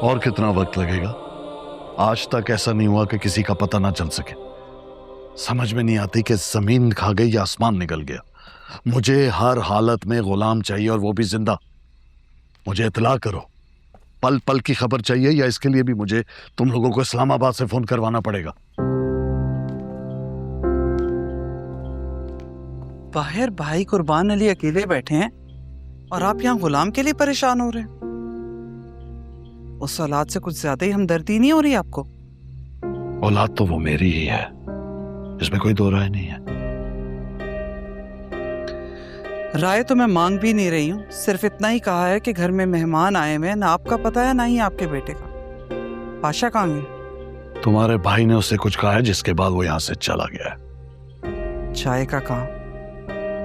और कितना वक्त लगेगा? आज तक ऐसा नहीं हुआ कि किसी का पता ना चल सके। समझ में नहीं आती कि जमीन खा गई या आसमान निकल गया। मुझे हर हालत में गुलाम चाहिए, और वो भी जिंदा। मुझे इत्तला करो। पल पल की खबर चाहिए, या इसके लिए भी मुझे तुम लोगों को इस्लामाबाद से फोन करवाना पड़ेगा? बाहर भाई कुर्बान अली अकेले बैठे हैं और आप यहाँ गुलाम के लिए परेशान हो रहे हैं। उस औलाद से कुछ ज्यादा ही हमदर्दी नहीं हो रही आपको? औलाद तो वो मेरी ही है, इसमें कोई दो राय नहीं है। राय तो मैं मांग भी नहीं रही हूँ, सिर्फ इतना ही कहा है कि घर में मेहमान आए हुए हैं, ना आपका पता है ना ही आपके बेटे का। पाशा कहाँ गए? तुम्हारे भाई ने उससे कुछ कहा है, जिसके बाद वो यहाँ से चला गया है। चाय का काम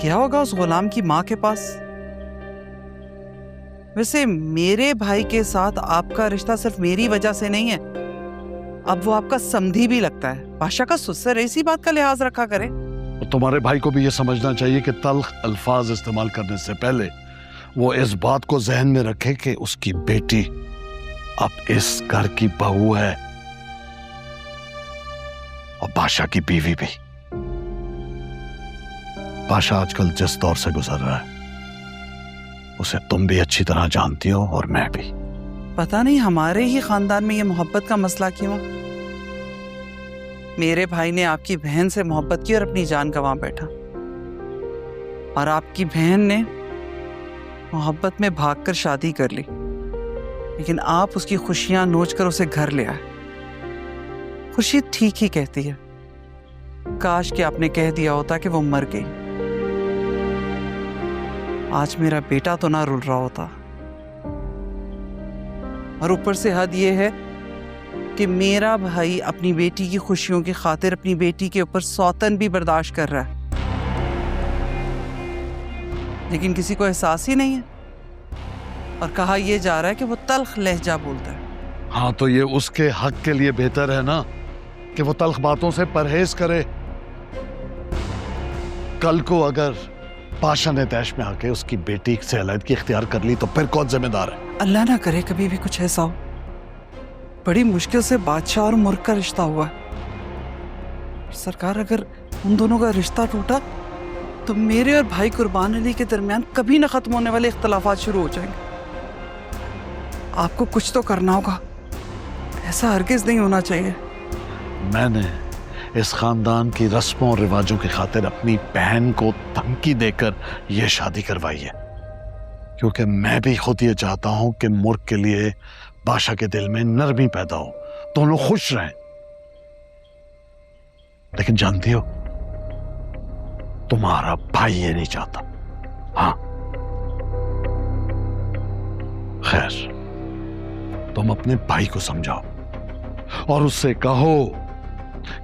क्या होगा उस गुलाम की माँ के पास? वैसे मेरे भाई के साथ आपका रिश्ता सिर्फ मेरी वजह से नहीं है, अब वो आपका समधी भी लगता है। पाशा का सुसर इसी बात का लिहाज रखा करे। तुम्हारे भाई को भी ये समझना चाहिए कि तल्ख अल्फाज इस्तेमाल करने से पहले वो इस बात को जहन में रखे कि उसकी बेटी अब इस घर की बहू है, और बादशाह की बीवी भी। बादशाह आजकल जिस दौर से गुजर रहा है उसे तुम भी अच्छी तरह जानती हो, और मैं भी। पता नहीं हमारे ही खानदान में ये मोहब्बत का मसला क्यों। मेरे भाई ने आपकी बहन से मोहब्बत की और अपनी जान गंवा बैठा, और आपकी बहन ने मोहब्बत में भागकर शादी कर ली, लेकिन आप उसकी खुशियां नोच कर उसे घर ले आए। खुशी ठीक ही कहती है, काश कि आपने कह दिया होता कि वो मर गई। आज मेरा बेटा तो ना रुल रहा होता। और ऊपर से हद ये है कि मेरा भाई अपनी बेटी की खुशियों की खातिर अपनी बेटी के ऊपर सौतन भी बर्दाश्त कर रहा है, लेकिन किसी को एहसास ही नहीं है। और कहा यह जा रहा है कि वो तल्ख लहजा बोलता है। हाँ, तो ये उसके हक के लिए बेहतर है ना कि वो तल्ख बातों से परहेज करे। कल को अगर पाशा ने तैश में आके उसकी बेटी से अलग इख्तियार कर ली तो फिर कौन जिम्मेदार है? अल्लाह ना करे कभी भी कुछ ऐसा हो। बड़ी मुश्किल से बादशाह और मुर्ख का रिश्ता हुआ है। सरकार, अगर उन दोनों का रिश्ता टूटा तो मेरे और भाई कुर्बान अली के दरमियान कभी ना खत्म होने वाले इख्तलाफात शुरू हो जाएंगे। आपको कुछ तो करना होगा, ऐसा हरगिज नहीं होना चाहिए। मैंने इस खानदान की रस्मों और रिवाजों की खातिर अपनी बहन को धमकी देकर यह शादी करवाई है, क्योंकि मैं भी खुद ये चाहता हूं कि मुर्ख के लिए बादशाह के दिल में नरमी पैदा हो, दोनों खुश रहें। लेकिन जानती हो, तुम्हारा भाई ये नहीं चाहता। हाँ, खैर, तुम अपने भाई को समझाओ और उससे कहो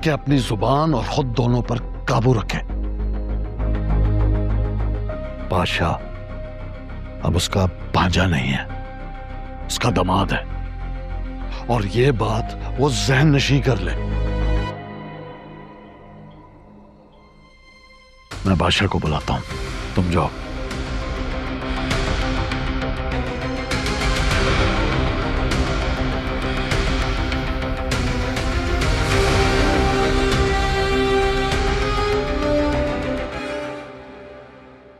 कि अपनी जुबान और खुद दोनों पर काबू रखे। बादशाह अब उसका भांजा नहीं है, उसका दामाद है, और ये बात वो ज़हन नशी कर ले। मैं बादशाह को बुलाता हूं, तुम जाओ।